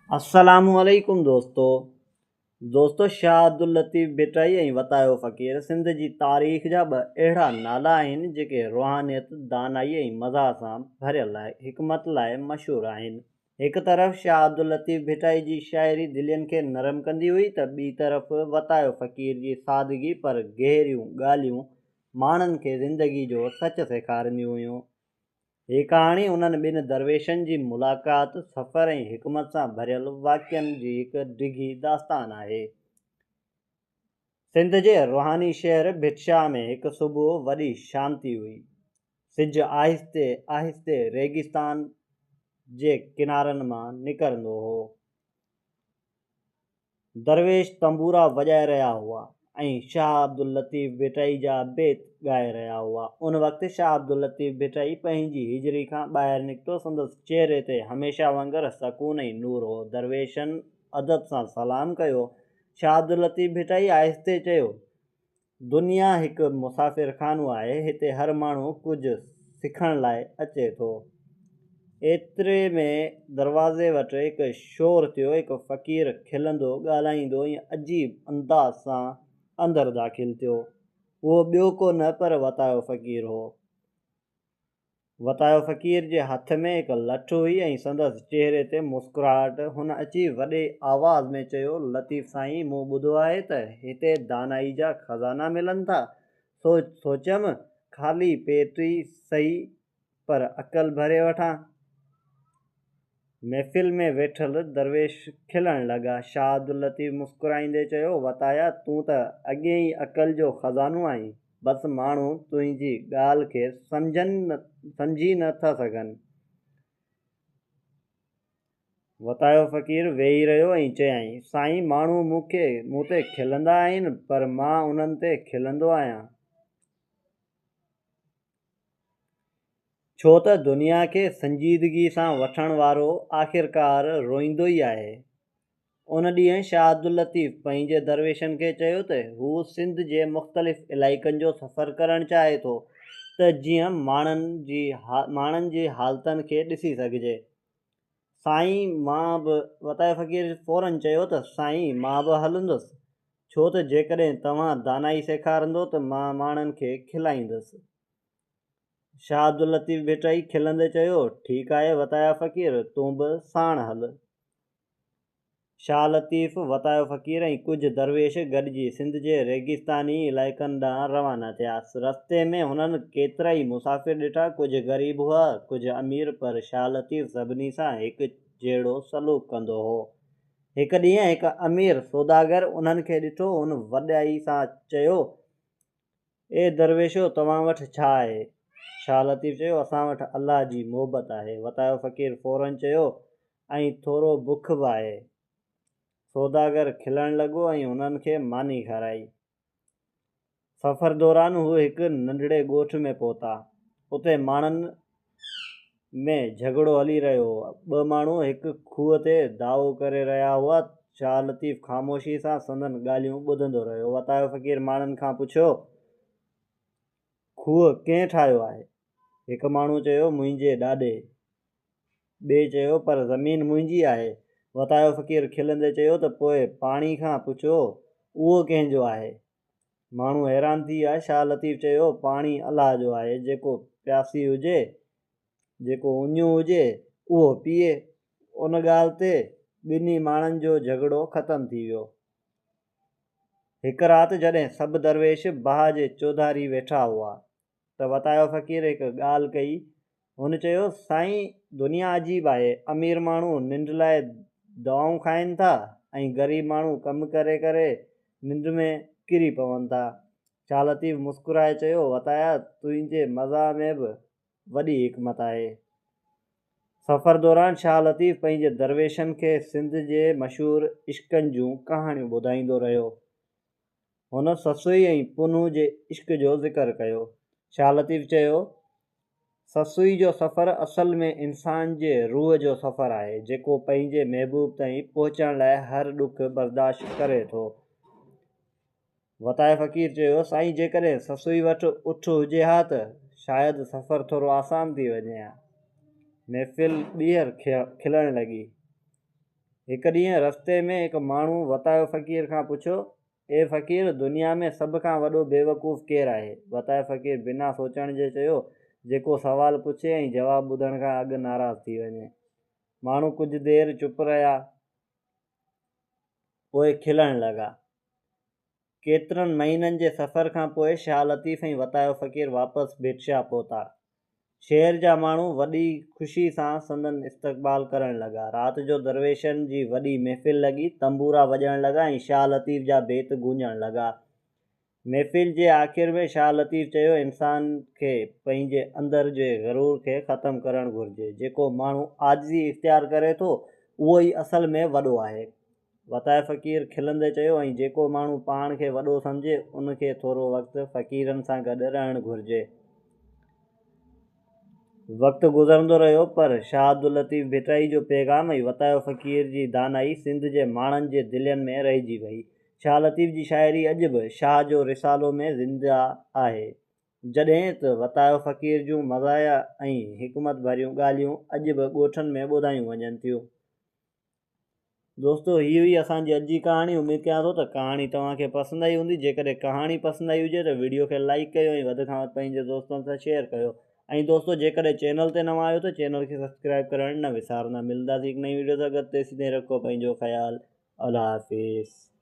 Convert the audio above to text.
अस्सलामुअलैकुम दोस्तों शाह अब्दुल लतीफ़ भिटाई ऐं वतायो फ़क़ीर सिंध जी तारीख़ जा ॿ अहिड़ा नाला आहिनि जेके रुहानियत, दानाई ऐं मज़ाह सां भरियल हिकमत लाइ मशहूरु आहिनि। हिक तरफ़ शाह अब्दुल लतीफ़ भिटाई जी शाइरी दिलियनि खे नरम कंदी हुई त ॿी तरफ़ वतायो फ़क़ीर जी सादगी पर गहरियूं ॻाल्हियूं माण्हुनि खे ज़िंदगी जो सच सेखारींदियूं हुयूं। हीअ कहाणी उन्हनि ॿिनि दरवेशनि जी मुलाक़ात, सफ़र ऐं हिकमत सां भरियल वाक़िअनि जी हिक डिघी दास्तान आहे। सिंध जे रुहानी शहर भिटशाह में हिक सुबुह वॾी शांती हुई। सिज आहिस्ते आहिस्ते रेगिस्तान जे किनारनि मां निकिरंदो हो। दरवेश तंबूरा वॼाए रहिया हुआ ऐं शाह अब्दुल लतीफ़ भिटाई जा बेत ॻाए रहिया हुआ। उन वक़्तु शाह अब्दुल लतीफ़ भिटाई पंहिंजी हिजरी खां ॿाहिरि निकितो। संदसि चहिरे ते हमेशह वांगुरु सकून ऐं नूर हो। दरवेशनि अदब सां सलाम कयो। शाह अब्दुल लतीफ़ भिटाई आहिस्ते चयो, दुनिया हिकु मुसाफ़िर खानो आहे, हिते हर माण्हू कुझु सिखण लाइ अचे थो। एतिरे में दरवाज़े वटि हिकु शोर थियो। हिकु फ़क़ीर खिलंदो ॻाल्हाईंदो ऐं अजीब अंदाज़ सां अंदरि दाख़िल थियो। उहो ॿियो को न पर वतायो फ़क़ीर हो। वतायो फ़क़ीर जे हथ में हिकु लठ हुई ऐं संदसि चहिरे ते मुस्कुराहट। हुन अची वॾे आवाज़ में चयो, लतीफ़ साईं, मूं ॿुधो आहे त हिते दानाई जा ख़ज़ाना मिलनि था। सोचियमि ख़ाली पेट ई सही पर अक़ल भरे वठां। महफ़िल में वेठल दरवेश खिलण लॻा। शाह अब्दुल लतीफ़ मुस्कुराईंदे चयो, वताया, तूं त अॻे ई अक़ल जो ख़ज़ानो आहीं। बसि माण्हू तुंहिंजी ॻाल्हि खे सम्झी नथा सघनि। वतायो फ़क़ीर वेही रहियो ऐं चयाईं, साईं, माण्हू मूं ते खिलंदा आहिनि पर मां उन्हनि ते खिलंदो आहियां। छो त दुनिया खे संजीदगी सां वठण वारो आख़िरकार रोईंदो ई आहे। उन ॾींहुं शाह अब्दुल लतीफ़ पंहिंजे दरवेशनि खे चयो त हू सिंध जे मुख़्तलिफ़ इलाइक़नि जो सफ़र करणु चाहे थो त जीअं माण्हुनि जी हालतुनि खे ॾिसी सघिजे। साईं, मां बि वतायो फ़क़ीर फ़ौरन चयो त साईं, मां बि हलंदुसि, छो त जेकॾहिं तव्हां दानाई सेखारींदो त मां माण्हुनि खे खिलाईंदुसि। शाह अब्दुल लतीफ़ भिटाई खिलंदे चयो, ठीकु आहे वताया फ़क़ीर, तूं बि साण हल। शाह लतीफ़, वतायो फ़क़ीर ऐं कुझु दरवेश गॾिजी सिंध जे रेगिस्तानी इलाइक़नि ॾांहुं रवाना थिया। रस्ते में हुननि केतिरा ई मुसाफ़िर ॾिठा। कुझु ग़रीब हुआ, कुझु अमीर, पर शाह लतीफ़ सभिनी सां हिकु जहिड़ो सलूक कंदो हो। हिकु ॾींहुं हिकु अमीर सौदागर उन्हनि खे ॾिठो। हुन वॾाई सां चयो, ए दरवेशो, तव्हां वटि छा आहे? शाह लतीफ़ चयो, असां वटि अलाह जी मोहबत आहे। वतायो फ़क़ीर फ़ौरन चयो, ऐं थोरो बुख बि आहे। सौदागर खिलण लॻो ऐं हुननि खे मानी खाराई। सफ़र दौरान हू हिकु नंढड़े ॻोठ में पहुता। उते माण्हुनि में झगड़ो हली रहियो हो। ॿ माण्हू हिकु खूह ते दावो करे रहिया हुआ। शाह लतीफ़ ख़ामोशी सां संदनि ॻाल्हियूं ॿुधंदो रहियो। वतायो फ़क़ीर माण्हुनि खां पुछियो, खूह कंहिं ठाहियो आहे? हिकु माण्हू चयो, मुंहिंजे ॾाॾे। ॿिए चयो, पर ज़मीन मुंहिंजी आहे। वतायो फ़क़ीर खिलंदे चयो, त पोइ पाणी खां पुछो, उहो कंहिंजो आहे? माण्हू हैरान थी विया। शाह लतीफ़ चयो, पाणी अलाह जो आहे। जेको प्यासी हुजे, जेको उञो हुजे, उहो पीए। उन ॻाल्हि ते ॿिन्ही माण्हुनि जो झगड़ो ख़तमु थी वियो। हिकु राति जॾहिं सभु दरवेश बाहि जे चौधारी वेठा हुआ त वतायो फ़क़ीर हिकु ॻाल्हि कई। हुन चयो, साईं, दुनिया अजीब आहे। अमीर माण्हू निंड लाइ दवाऊं खाइनि था ऐं ग़रीब माण्हू कमु करे करे निंड में किरी पवनि था। शाह लतीफ़ मुस्कुराए चयो, वताया, तुंहिंजे मज़ाह में बि वॾी हिकमत आहे। सफ़र दौरान शाह लतीफ़ पंहिंजे दरवेशनि खे सिंध जे मशहूरु इश्कनि जूं कहाणियूं ॿुधाईंदो रहियो। हुन ससुई ऐं पुनू जे इश्क जो ज़िक्र कयो। शाह लतीफ़ चयो, ससुई जो सफ़र असल में इंसान जे रूह जो सफ़र आहे, जेको पंहिंजे महबूब ताईं पहुचण लाइ हर ॾुख बर्दाश्त करे थो। वतायो फ़क़ीर चयो, साईं, जेकॾहिं ससुई वटि उठ हुजे हा त शायदि सफ़र थोरो आसान थी वञे हा। महफ़िल ॿीहर खिलण लॻी। एक ॾींहुं रस्ते में हिकु माण्हू वतायो फ़क़ीर खां पुछियो, ए फ़क़ीर, दुनिया में सभ खां वॾो बेवकूफ़ केरु आहे? वतायो फ़क़ीर बिना सोचण जे चयो, जेको सवाल पुछे ऐं जवाबु ॿुधण खां अॻु नाराज़ थी वञे। माण्हू कुझु देरि चुप रहिया, पोइ खिलण लॻा। केतिरनि महीननि जे सफ़र खां पोइ शाह लतीफ़ ऐं वतायो फ़क़ीर वापसि बेतशाह पहुता। शहर जा माण्हू वॾी ख़ुशी सां संदन इस्तक़बाल करण लॻा। राति जो दरवेशनि जी वॾी महफ़िल लॻी, तंबूरा वॼण लॻा ऐं शाह लतीफ़ जा बेत गूंजण लॻा। महफ़िल जे आख़िर में शाह लतीफ़ चयो, इंसान खे पंहिंजे अंदर जे ग़रूर खे ख़तमु करणु घुरिजे। जेको माण्हू आजिज़ी इख़्तियार करे थो, उहो ई असल में वॾो आहे। वतायो फ़क़ीर खिलंदे चयो, ऐं जेको माण्हू पाण खे वॾो सम्झे, उनखे थोरो वक़्तु फ़क़ीरनि सां गॾु रहणु घुरिजे। वक़्तु गुज़रंदो रहियो, पर शाह अब्दुल लतीफ़ भिटाई जो पैगाम ऐं वतायो फ़क़ीर जी दानाई सिंध जे माण्हुनि जे दिलनि में रहिजी वई। शाह लतीफ़ जी शाइरी अॼु बि शाह जो रिसालो में ज़िंदा आहे, जॾहिं त वतायो फ़क़ीर जूं मज़ाया ऐं हिकमत भरियूं ॻाल्हियूं अॼु बि ॻोठनि में ॿुधायूं वञनि थियूं। दोस्तो, हीअ हुई असांजी अॼु जी कहाणी। उमेदु कयां थो त कहाणी तव्हांखे पसंदि आई हूंदी। जेकॾहिं कहाणी पसंदि आई हुजे त वीडियो खे लाइक कयो ऐं वधि खां वधि पंहिंजे दोस्तनि सां शेयर कयो। ऐं दोस्तो, जेकॾहिं चैनल ते नवां आहियो त चैनल खे सब्सक्राइब करणु न विसारना। मिलंदासीं हिकु नई वीडियो सां गॾु। तेसीं ताईं रखो पंहिंजो ख़्यालु। अल्लाह हाफ़िज़।